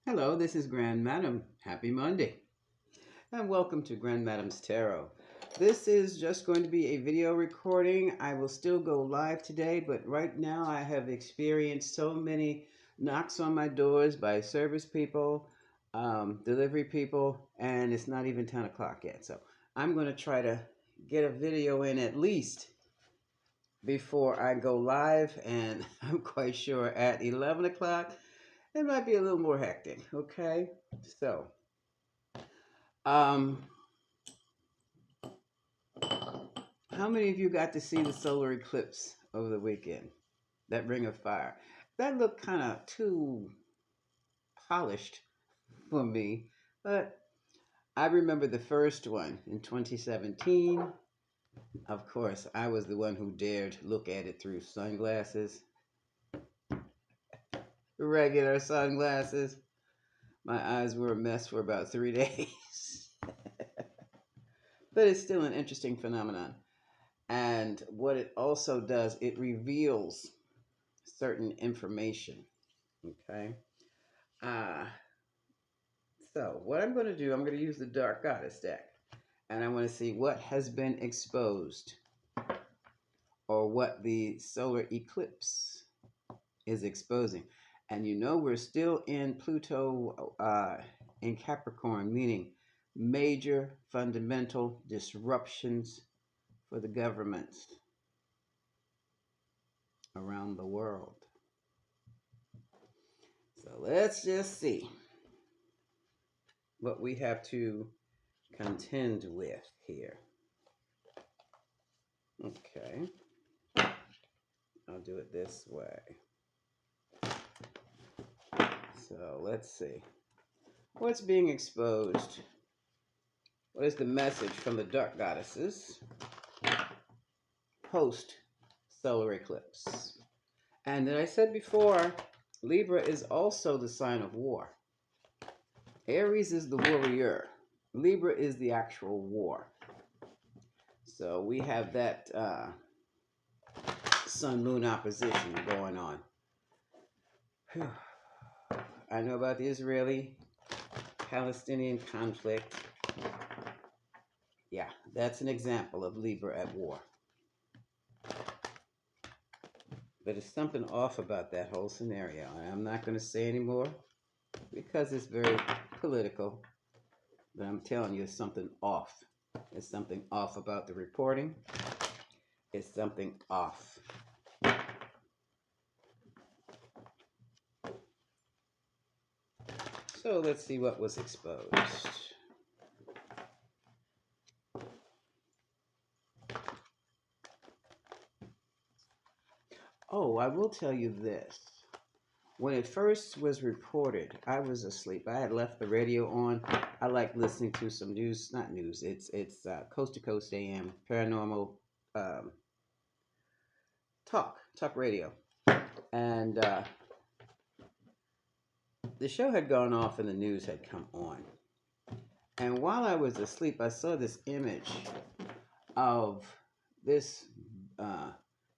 Hello, this is Grand Madam. Happy Monday. And welcome to Grand Madam's Tarot. This is just going to be a video recording. I will still go live today, but right now I have experienced so many knocks on my doors by service people, delivery people, and it's not even 10 o'clock yet. So I'm going to try to get a video in at least before I go live, and I'm quite sure at 11 o'clock it might be a little more hectic. Okay, so um, how many of you got to see the solar eclipse over the weekend? That ring of fire. That looked kind of too polished for me, but I remember the first one in 2017. Of course, I was the one who dared look at it through sunglasses, regular sunglasses. My eyes were a mess for about 3 days. But it's still an interesting phenomenon. And what it also does, it reveals certain information. Okay. Uh, so what I'm going to do, I'm going to use the Dark Goddess deck. And I want to see what has been exposed or what the solar eclipse is exposing. And you know we're still in Pluto in Capricorn, meaning major fundamental disruptions for the governments around the world. So let's just see what we have to contend with here. Okay, I'll do it this way. So let's see. What's being exposed? What is the message from the Dark Goddesses post-solar eclipse? And as I said before, Libra is also the sign of war. Aries is the warrior. Libra is the actual war. So we have that sun-moon opposition going on. Whew. I know about the Israeli-Palestinian conflict. Yeah, that's an example of Libra at war. But there's something off about that whole scenario. And I'm not going to say anymore because it's very political. But I'm telling you, it's something off. It's something off about the reporting. It's something off. So let's see what was exposed. Oh, I will tell you this. When it first was reported, I was asleep. I had left the radio on. I like listening to some news, not news. It's Coast to Coast AM, paranormal talk radio, and the show had gone off and the news had come on. And while I was asleep, I saw this image of this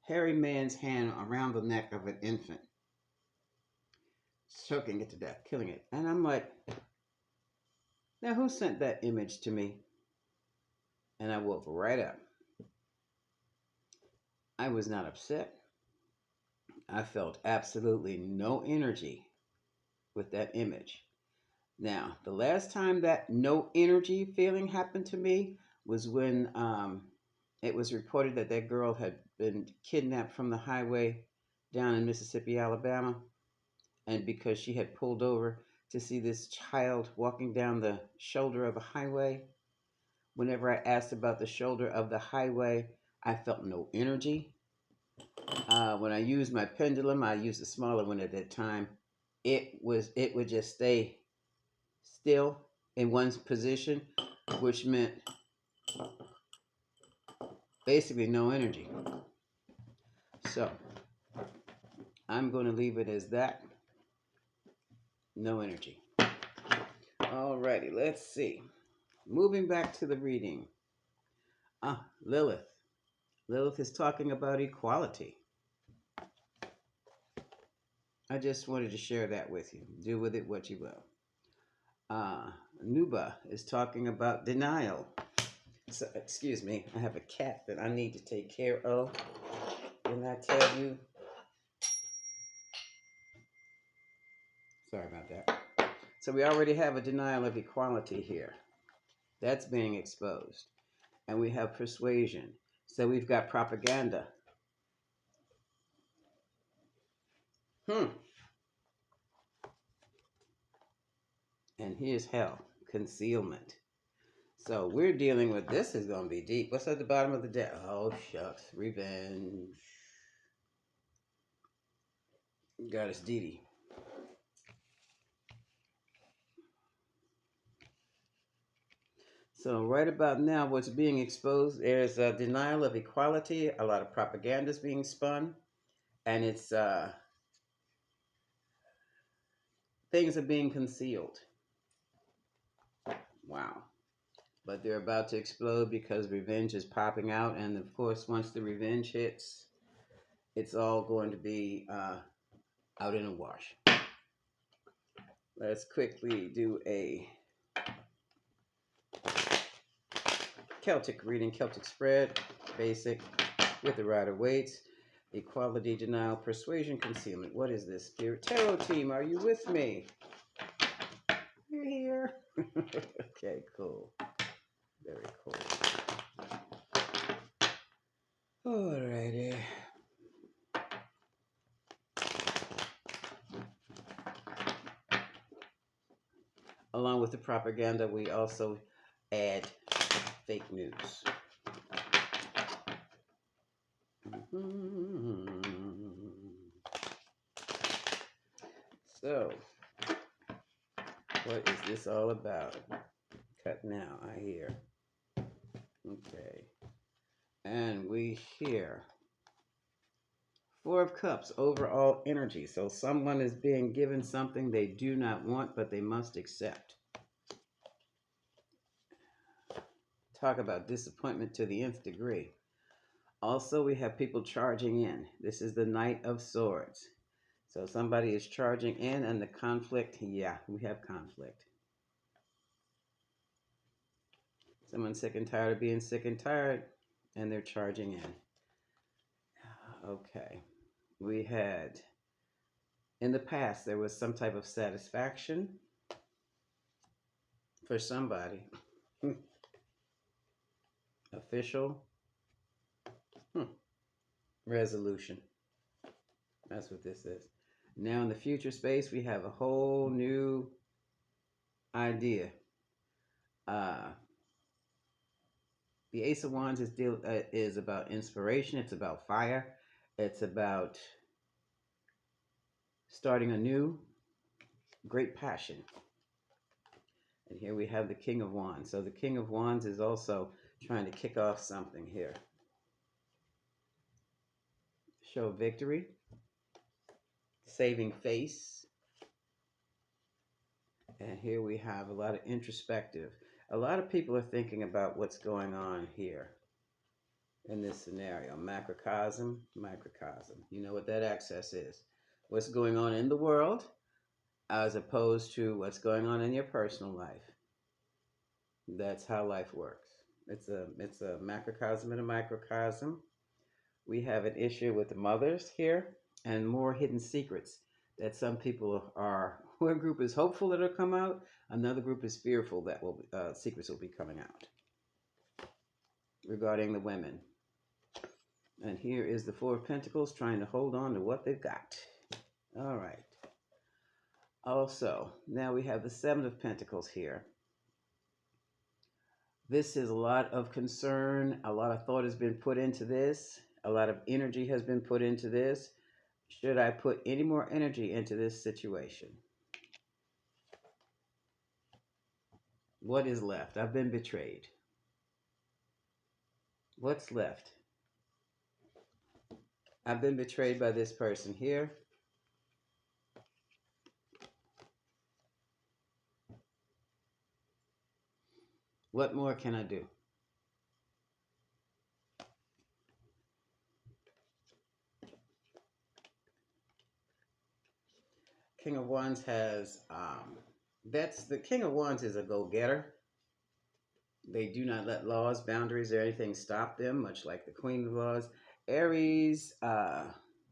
hairy man's hand around the neck of an infant, choking it to death, killing it. And I'm like, now who sent that image to me? And I woke right up. I was not upset. I felt absolutely no energy with that image. Now, the last time that no energy feeling happened to me was when it was reported that that girl had been kidnapped from the highway down in Mississippi, Alabama. And because she had pulled over to see this child walking down the shoulder of a highway, whenever I asked about the shoulder of the highway, I felt no energy. When I used my pendulum, I used a smaller one at that time. It would just stay still in one position, which meant basically no energy. So I'm going to leave it as that. No energy. Alrighty, let's see. Moving back to the reading. Lilith. Lilith is talking about equality. I just wanted to share that with you. Do with it what you will. Uh, Nuba is talking about denial. So, excuse me, I have a cat that I need to take care of. Didn't I tell you? Sorry about that. So we already have a denial of equality here. That's being exposed. And we have persuasion. So we've got propaganda. Hmm. And here's hell, concealment. So we're dealing with this is going to be deep. What's at the bottom of the deck? Oh, shucks. Revenge. Goddess Didi. So right about now, what's being exposed, there's a denial of equality. A lot of propaganda is being spun. And it's things are being concealed. Wow. But they're about to explode because revenge is popping out. And of course, once the revenge hits, it's all going to be out in a wash. Let's quickly do a Celtic reading, Celtic spread, basic, with the rider weights, equality, denial, persuasion, concealment. What is this? Spirit Tarot team, are you with me? You're here. Okay, cool. Very cool. Alrighty. Along with the propaganda, we also add fake news. So, what is this all about? Cut now, I hear. Okay. And we hear Four of Cups, overall energy. So someone is being given something they do not want, but they must accept. Talk about disappointment to the nth degree. Also, we have people charging in. This is the Knight of Swords. So somebody is charging in, and the conflict, yeah, we have conflict. Someone's sick and tired of being sick and tired, and they're charging in. Okay. We had, in the past, there was some type of satisfaction for somebody. Official resolution. That's what this is. Now in the future space, we have a whole new idea. Uh, the Ace of Wands is about inspiration. It's about fire. It's about starting anew, great passion. And here we have the King of Wands. So the King of Wands is also trying to kick off something here. Show victory, saving face. And here we have a lot of introspective. A lot of people are thinking about what's going on here in this scenario. Macrocosm, microcosm. You know what that access is. What's going on in the world as opposed to what's going on in your personal life. That's how life works. It's a macrocosm and a microcosm. We have an issue with the mothers here and more hidden secrets that some people are. One group is hopeful that it'll come out. Another group is fearful that secrets will be coming out regarding the women. And here is the Four of Pentacles trying to hold on to what they've got. All right. Also, now we have the Seven of Pentacles here. This is a lot of concern. A lot of thought has been put into this. A lot of energy has been put into this. Should I put any more energy into this situation? What is left? I've been betrayed. What's left? I've been betrayed by this person here. What more can I do? King of Wands has That's the King of Wands is a go-getter. They do not let laws, boundaries, or anything stop them, much like the Queen of Laws. Aries,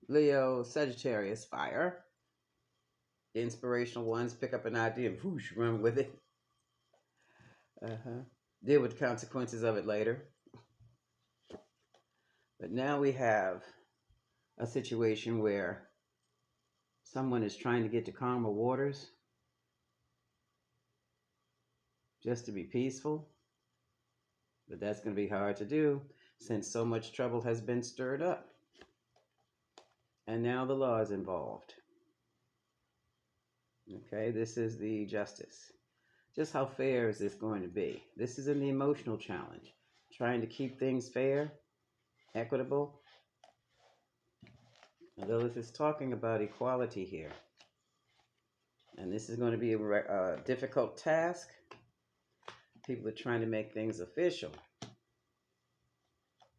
Leo, Sagittarius, fire. The inspirational ones pick up an idea and whoosh, run with it. Uh-huh. Deal with the consequences of it later. But now we have a situation where someone is trying to get to calmer waters just to be peaceful. But that's going to be hard to do since so much trouble has been stirred up. And now the law is involved. Okay, this is the justice. Just how fair is this going to be? This is in the emotional challenge. Trying to keep things fair, equitable. Lilith is talking about equality here. And this is going to be a difficult task. People are trying to make things official.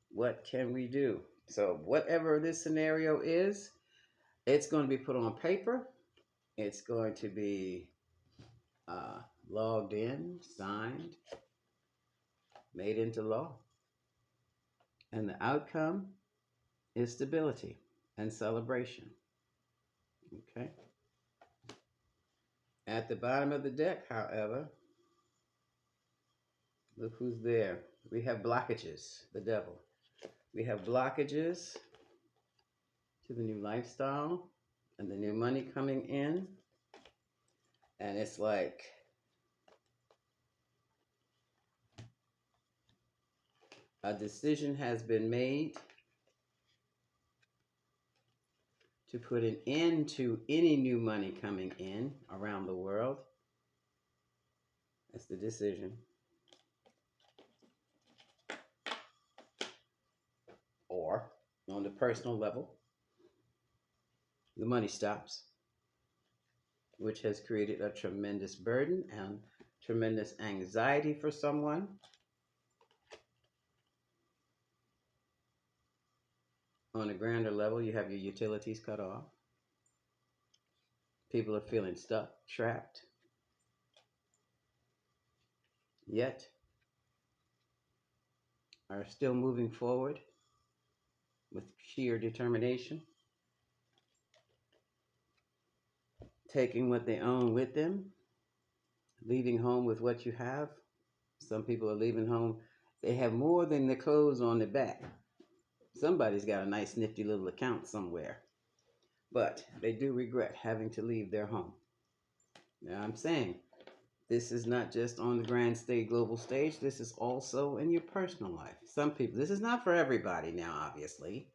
What can we do? So, whatever this scenario is, it's going to be put on paper. It's going to be logged in, signed, made into law. And the outcome is stability and celebration. Okay. At the bottom of the deck, however, look who's there. We have blockages, the devil. We have blockages to the new lifestyle and the new money coming in. And it's like a decision has been made to put an end to any new money coming in around the world. That's the decision. Or on the personal level, the money stops, which has created a tremendous burden and tremendous anxiety for someone. On a grander level, you have your utilities cut off. People are feeling stuck, trapped. Yet are still moving forward with sheer determination, taking what they own with them, leaving home with what you have. Some people are leaving home, they have more than the clothes on their back. Somebody's got a nice nifty little account somewhere, but they do regret having to leave their home. Now I'm saying this is not just on the grand stage, global stage, this is also in your personal life. Some people, this is not for everybody now, obviously,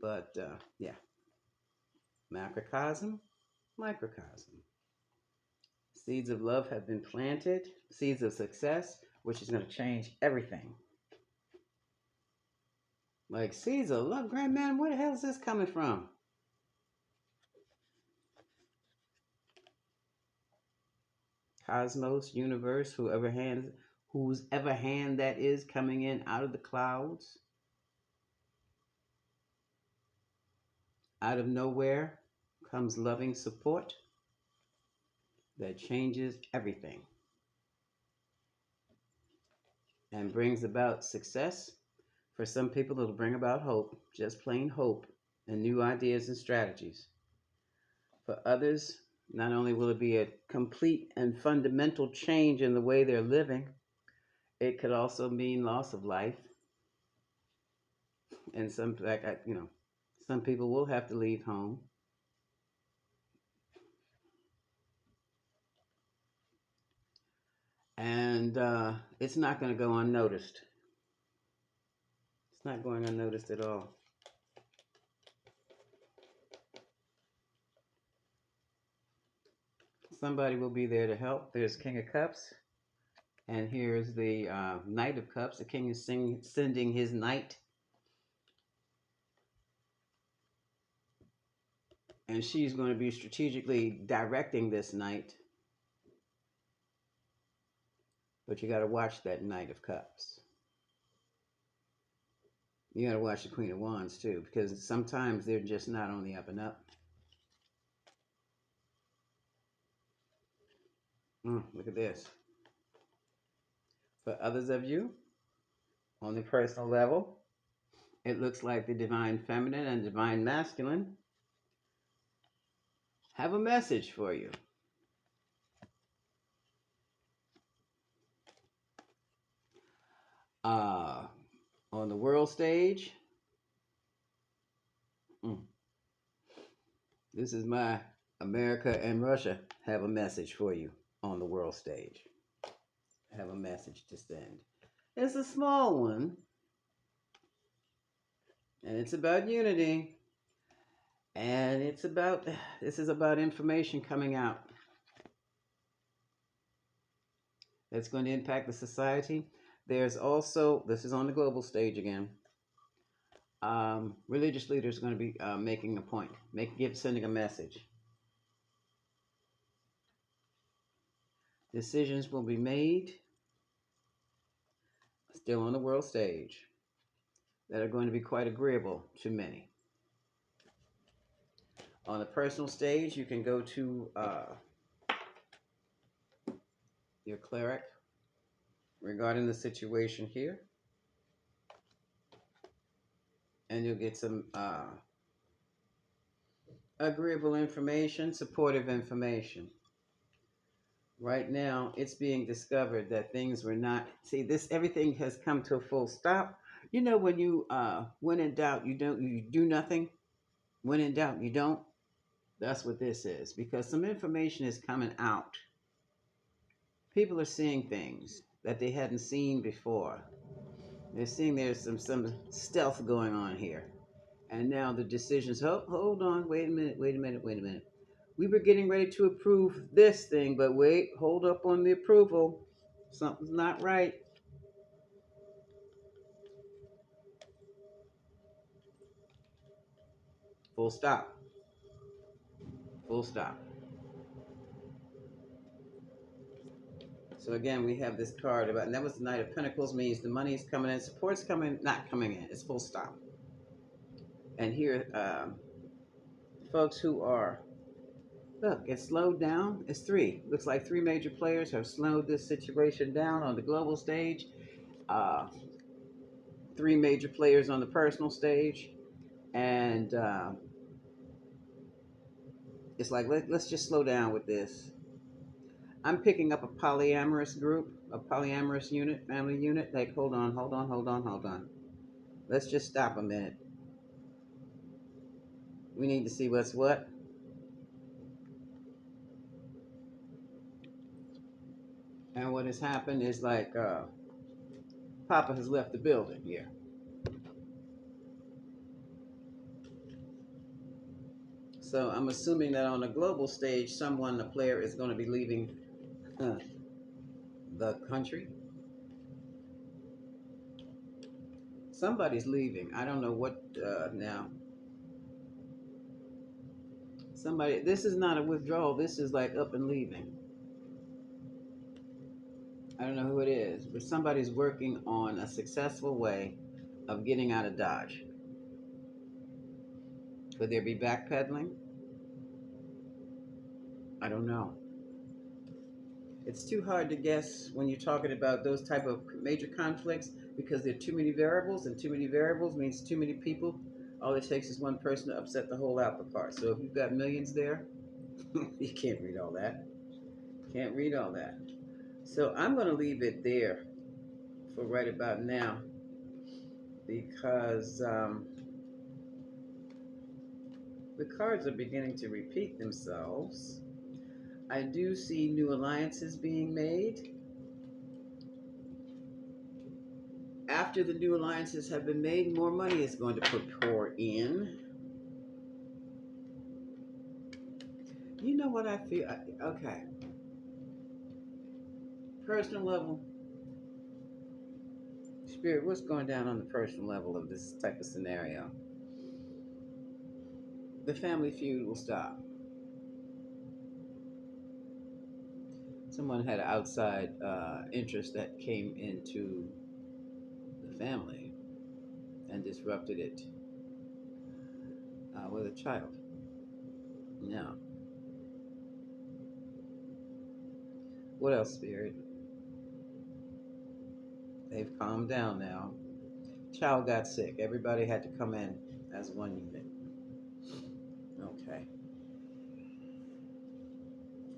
but yeah, macrocosm, microcosm. Seeds of love have been planted, seeds of success, which is going to change everything. Like, seeds of love, grandman, where the hell is this coming from? Cosmos, universe, whose ever hand that is coming in out of the clouds, out of nowhere comes loving support that changes everything and brings about success. For some people, it'll bring about hope, just plain hope, and new ideas and strategies. For others, not only will it be a complete and fundamental change in the way they're living, it could also mean loss of life. And some people will have to leave home. And it's not going to go unnoticed. It's not going unnoticed at all. Somebody will be there to help. There's King of Cups. And here's the Knight of Cups. The king is sending his knight. And she's going to be strategically directing this knight. But you got to watch that Knight of Cups. You got to watch the Queen of Wands too, because sometimes they're just not on the up and up. Look at this. For others of you, on the personal level, it looks like the divine feminine and divine masculine have a message for you. Uh, on the world stage, mm, this is my America and Russia have a message for you on the world stage. Have a message to send. It's a small one, and it's about unity, and it's about this is about information coming out that's going to impact the society. There's also, this is on the global stage again. Religious leaders are going to be making a point, sending a message. Decisions will be made, still on the world stage, that are going to be quite agreeable to many. On the personal stage, you can go to your cleric regarding the situation here, and you'll get some agreeable information, supportive information. Right now, it's being discovered that things were not. See, this everything has come to a full stop. You know, when you when in doubt, you do nothing. When in doubt, you don't. That's what this is because some information is coming out. People are seeing things that they hadn't seen before. They're seeing there's some stealth going on here. And now the decisions, oh, hold on, wait a minute, wait a minute, wait a minute. We were getting ready to approve this thing, but wait, hold up on the approval. Something's not right. Full stop. Full stop. So again, we have this card about, and that was the Knight of Pentacles, means the money is coming in, support's coming, not coming in. It's full stop. And here, folks who are, look, it's slowed down. It's three. Looks like three major players have slowed this situation down on the global stage. Uh, three major players on the personal stage. And it's like, let's just slow down with this. I'm picking up a polyamorous group, a polyamorous unit, family unit. Like, hold on, hold on, hold on, hold on. Let's just stop a minute. We need to see what's what. And what has happened is like Papa has left the building here. So I'm assuming that on a global stage, someone, a player, is going to be leaving the country. Somebody's leaving. I don't know what now. Somebody. This is not a withdrawal. This is like up and leaving. I don't know who it is, but somebody's working on a successful way of getting out of Dodge. Could there be backpedaling? I don't know. It's too hard to guess when you're talking about those type of major conflicts because there are too many variables, and too many variables means too many people. All it takes is one person to upset the whole apple cart. So if you've got millions there, you can't read all that. Can't read all that. So I'm going to leave it there for right about now because the cards are beginning to repeat themselves. I do see new alliances being made. After the new alliances have been made, more money is going to pour in. You know what I feel? Okay. Personal level. Spirit, what's going down on the personal level of this type of scenario? The family feud will stop. Someone had an outside interest that came into the family and disrupted it with a child. Now, What else, Spirit? They've calmed down now. Child got sick. Everybody had to come in as one unit. Okay.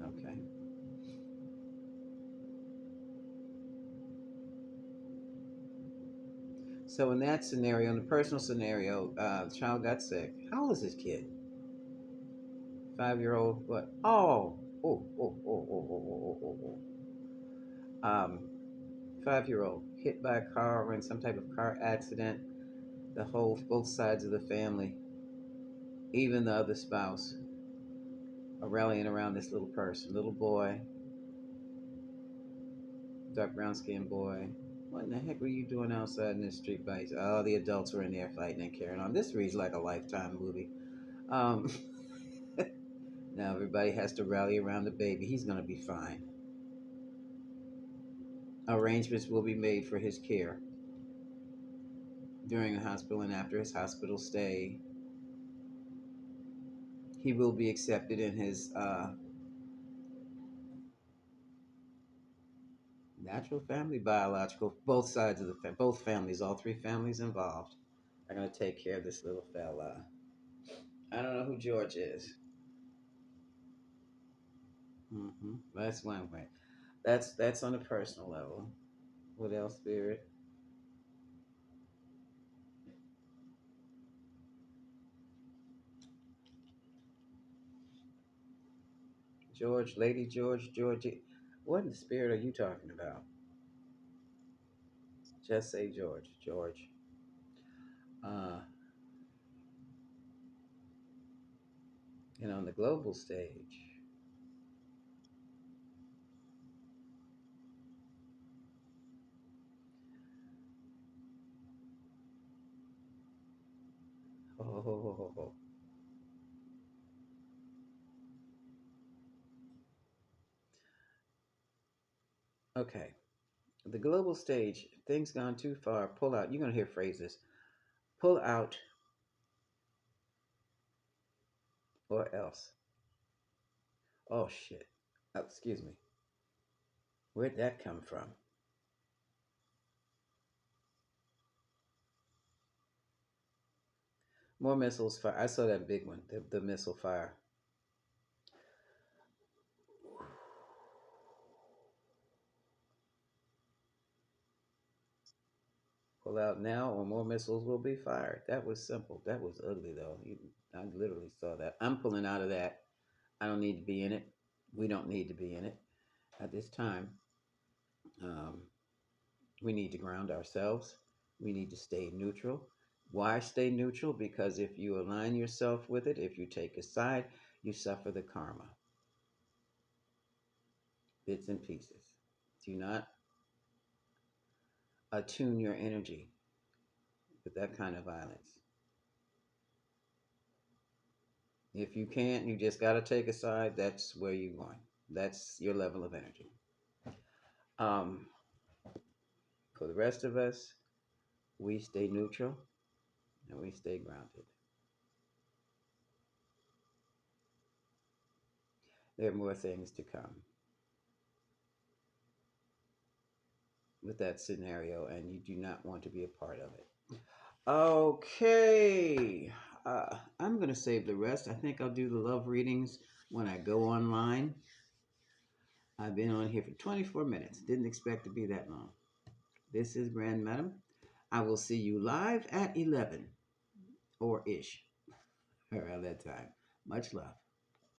Okay. So in that scenario, in the personal scenario, the child got sick. How old is this kid? 5-year-old. What? Oh. Oh. Oh. Oh. Oh. Oh. Oh. Oh. Oh. 5-year-old hit by a car or in some type of car accident. The whole, both sides of the family, even the other spouse, are rallying around this little person, little boy, dark brown skinned boy. What in the heck were you doing outside in the street by yourself? Oh, the adults were in there fighting and carrying on. This reads like a Lifetime movie. Um, now everybody has to rally around the baby. He's going to be fine. Arrangements will be made for his care during the hospital and after his hospital stay. He will be accepted in his natural family, biological, both sides of the both families, all three families involved are going to take care of this little fella. I don't know who George is. That's one way. That's on a personal level. What else, Spirit? George, Lady George, Georgie. What in the spirit are you talking about? Just say George, George. Uh, and on the global stage, oh, okay. The global stage, things gone too far. Pull out. You're gonna hear phrases. Pull out, or else. Oh shit. Oh, excuse me. Where'd that come from? More missiles fire. I saw that big one. The missile fire. Pull out now, or more missiles will be fired. That was simple. That was ugly though. I literally saw that. I'm pulling out of that. I don't need to be in it. We don't need to be in it at this time. Um, we need to ground ourselves. We need to stay neutral. Why stay neutral? Because if you align yourself with it, if you take a side, you suffer the karma, bits and pieces. Do not attune your energy with that kind of violence. If you can't, you just got to take a side. That's where you're going. That's your level of energy. Um, for the rest of us, we stay neutral and we stay grounded. There are more things to come with that scenario, and you do not want to be a part of it. Okay. I'm going to save the rest. I think I'll do the love readings when I go online. I've been on here for 24 minutes. Didn't expect to be that long. This is Grand Madam. I will see you live at 11 or ish around that time. Much love.